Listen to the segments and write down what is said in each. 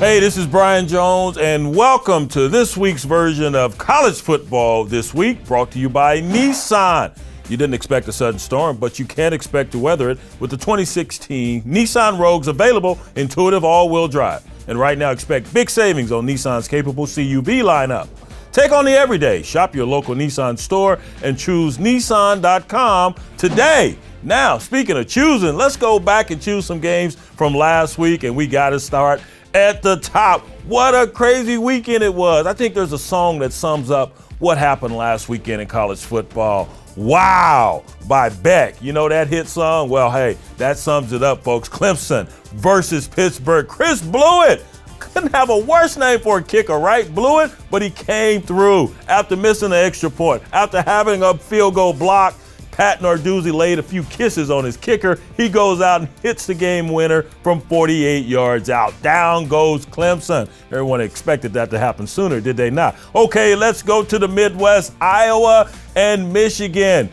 Hey, this is Brian Jones, and welcome to this week's version of College Football This Week, brought to you by Nissan. You didn't expect a sudden storm, but you can expect to weather it with the 2016 Nissan Rogues, available intuitive all-wheel drive. And right now, expect big savings on Nissan's capable CUV lineup. Take on the everyday. Shop your local Nissan store and choose Nissan.com today. Now, speaking of choosing, let's go back and choose some games from last week, and we got to start at the top. What a crazy weekend it was. I think there's a song that sums up what happened last weekend in college football. Wow, by Beck. You know that hit song? Well, hey, that sums it up, folks. Clemson versus Pittsburgh. Chris Blewett. Couldn't have a worse name for a kicker, right? Blewett, but he came through after missing an extra point. After having a field goal block, Pat Narduzzi laid a few kisses on his kicker. He goes out and hits the game winner from 48 yards out. Down goes Clemson. Everyone expected that to happen sooner, did they not? Okay, let's go to the Midwest, Iowa and Michigan.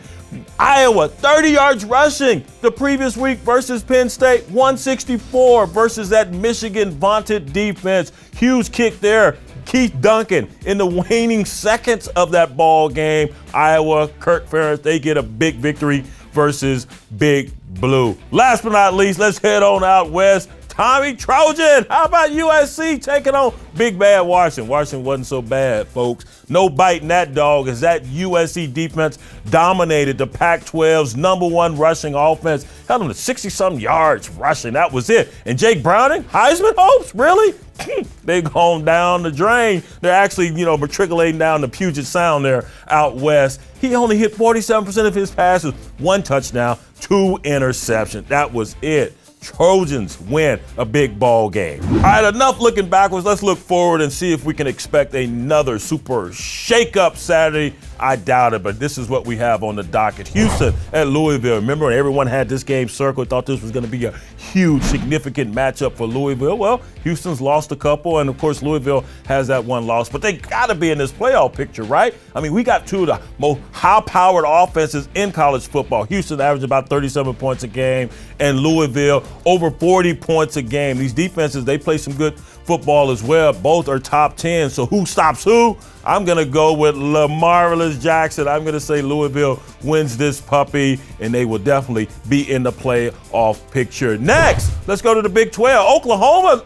Iowa, 30 yards rushing the previous week versus Penn State, 164 versus that Michigan vaunted defense. Huge kick there. Keith Duncan in the waning seconds of that ball game. Iowa, Kirk Ferentz, they get a big victory versus Big Blue. Last but not least, let's head on out west. Tommy Trojan, how about USC taking on Big Bad Washington? Washington wasn't so bad, folks. No biting that dog, as that USC defense dominated the Pac-12's #1 rushing offense. Held them to 60-some yards rushing. That was it. And Jake Browning, Heisman hopes, really? They gone down the drain. They're actually, matriculating down the Puget Sound there out west. He only hit 47% of his passes, 1 touchdown, 2 interceptions. That was it. Trojans win a big ball game. All right, enough looking backwards. Let's look forward and see if we can expect another super shake-up Saturday. I doubt it, but this is what we have on the docket. Houston at Louisville. Remember when everyone had this game circled, thought this was going to be a huge, significant matchup for Louisville? Well, Houston's lost a couple, and of course Louisville has that 1 loss, but they got to be in this playoff picture, right? I mean, we got 2 of the most high-powered offenses in college football. Houston averaged about 37 points a game, and Louisville over 40 points a game. These defenses, they play some good football as well. Both are top 10, so who stops who? I'm going to go with LaMarvelous Jackson. I'm going to say Louisville wins this puppy, and they will definitely be in the playoff picture. Next, let's go to the Big 12.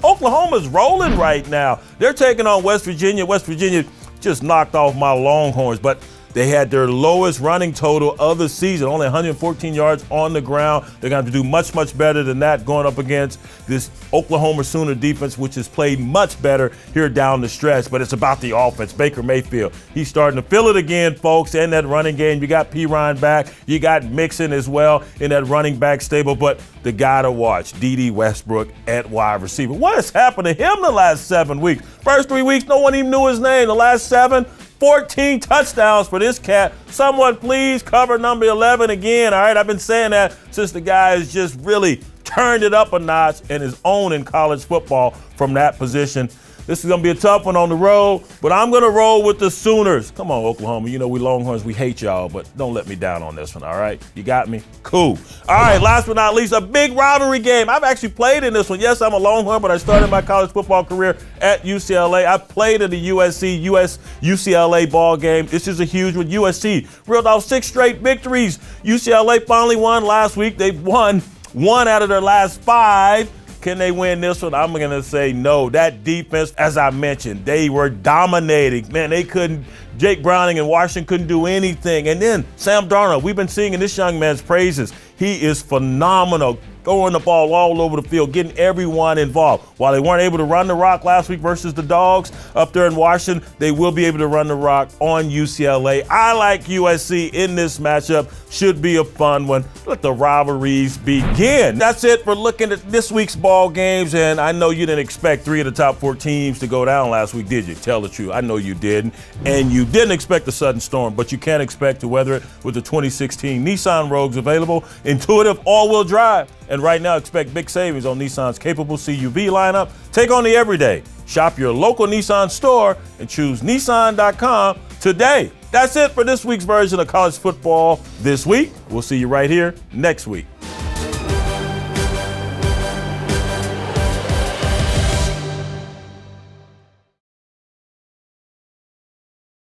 Oklahoma's rolling right now. They're taking on West Virginia. West Virginia just knocked off my Longhorns, but they had their lowest running total of the season, only 114 yards on the ground. They're going to have to do much, much better than that going up against this Oklahoma Sooner defense, which has played much better here down the stretch. But it's about the offense. Baker Mayfield, he's starting to feel it again, folks, in that running game. You got Perine back. You got Mixon as well in that running back stable. But the guy to watch, D.D. Westbrook at wide receiver. What has happened to him the last 7 weeks? First 3 weeks, no one even knew his name. The last 7, 14 touchdowns for this cat. Someone please cover number 11 again, all right? I've been saying that since the guy has just really turned it up a notch and is owned in college football from that position. This is going to be a tough one on the road, but I'm going to roll with the Sooners. Come on, Oklahoma. You know we Longhorns, we hate y'all, but don't let me down on this one, all right? You got me? Cool. All right, last but not least, a big rivalry game. I've actually played in this one. Yes, I'm a Longhorn, but I started my college football career at UCLA. I played in the USC-UCLA ball game. This is a huge one. USC reeled off 6 straight victories. UCLA finally won last week. They've won 1 out of their last 5. Can they win this one? I'm going to say no. That defense, as I mentioned, they were dominating. Man, they couldn't. Jake Browning and Washington couldn't do anything. And then Sam Darnold, we've been singing this young man's praises. He is phenomenal, throwing the ball all over the field, getting everyone involved. While they weren't able to run the rock last week versus the Dogs up there in Washington, they will be able to run the rock on UCLA. I like USC in this matchup. Should be a fun one. Let the rivalries begin. That's it for looking at this week's ball games. And I know you didn't expect 3 of the top 4 teams to go down last week, did you? Tell the truth. I know you didn't. And you didn't expect a sudden storm, but you can expect to weather it with the 2016 Nissan Rogues, available intuitive all-wheel drive. And right now, expect big savings on Nissan's capable CUV lineup. Take on the everyday. Shop your local Nissan store and choose Nissan.com today. That's it for this week's version of College Football This Week. We'll see you right here next week.